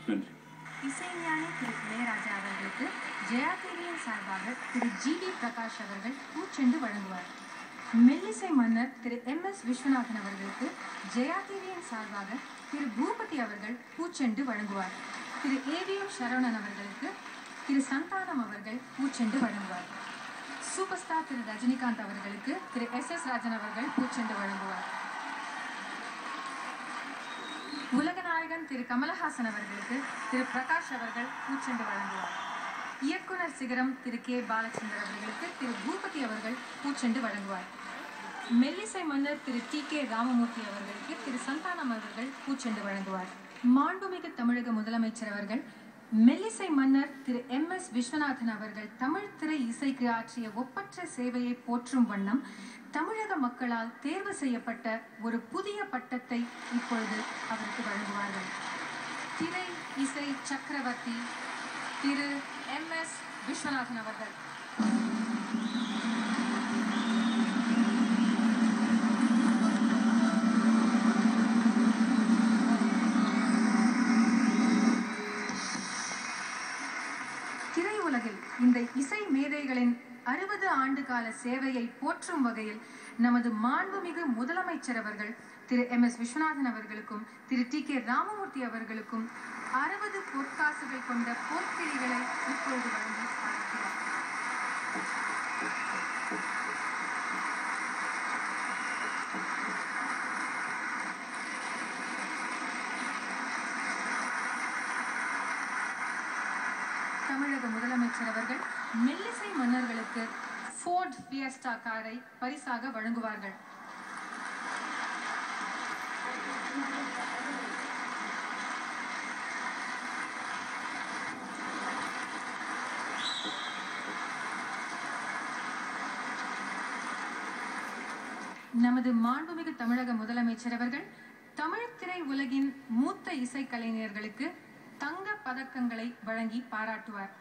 நன்றி. இசைஞானி திரு இளையராஜா அவர்களுக்கு ஜெயா டிவியின் சார்பாக திரு ஜி.டி. பிரகாஷ் அவர்கள் பூச்செண்டு வழங்குவார். மெல்லிசை மன்னர் திரு எம்.எஸ். விஸ்வநாதன் அவர்களுக்கு ஜெயா டிவியின் சார்பாக திரு பூபதி அவர்கள் பூச்செண்டு வழங்குவார். திரு ஏ.வி.எம். சரவணன் அவர்களுக்கு திரு சந்தானம் அவர்கள் பூச்செண்டு வழங்குவார். சூப்பர் ஸ்டார் திரு ரஜினிகாந்த் அவர்களுக்கு திரு எஸ்.எஸ். ராஜன் அவர்கள் பூச்செண்டு வழங்குவார். உலக நாயகன் திரு கமலஹாசன் அவர்களுக்கு திரு பிரகாஷ் அவர்கள் பூச்செண்டு வழங்குவார். இயக்குனர் சிகரம் திரு கே. பாலச்சந்தர் அவர்களுக்கு திரு பூபதி அவர்கள் பூச்செண்டு வழங்குவார். மெல்லிசை மன்னர் திரு டி.கே. ராமமூர்த்தி அவர்களுக்கு திரு சந்தானம் அவர்கள் பூச்செண்டு வழங்குவார். மாண்புமிகு தமிழக முதலமைச்சர் அவர்கள் மெல்லிசை மன்னர் திரு எம்.எஸ். விஸ்வநாதன் அவர்கள் தமிழ் திரை இசைக்கு ஆற்றிய ஒப்பற்ற சேவையை போற்றும் வண்ணம் தமிழக மக்களால் தேர்வு செய்யப்பட்ட ஒரு புதிய பட்டத்தை இப்பொழுது அவருக்கு வழங்குவார்கள். திரை இசை சக்கரவர்த்தி திரு எம்.எஸ். விஸ்வநாதன் அவர்கள். திரையுலகில் இந்த இசை மேதைகளின் 60 ஆண்டு கால சேவையை போற்றும் வகையில் நமது மாண்புமிகு முதலமைச்சர் அவர்கள் திரு எம்.எஸ். விஸ்வநாதன் அவர்களுக்கும் திரு டி.கே. ராமமூர்த்தி அவர்களுக்கும் 60 பொற்காசுகள் கொண்ட போர்க்கிழிகளை இப்பொழுது வழங்கி பாராட்டுகிறார். தமிழக முதலமைச்சர் அவர்கள் மெல்லிசை மன்னர்களுக்கு ஃபோர்ட் ஃபியஸ்டா காரை பரிசாக வழங்குவார்கள். நமது மாண்புமிகு தமிழக முதலமைச்சர் அவர்கள் தமிழ் திரை உலகின் மூத்த இசைக்கலைஞர்களுக்கு தங்க பதக்கங்களை வழங்கி பாராட்டுவார்.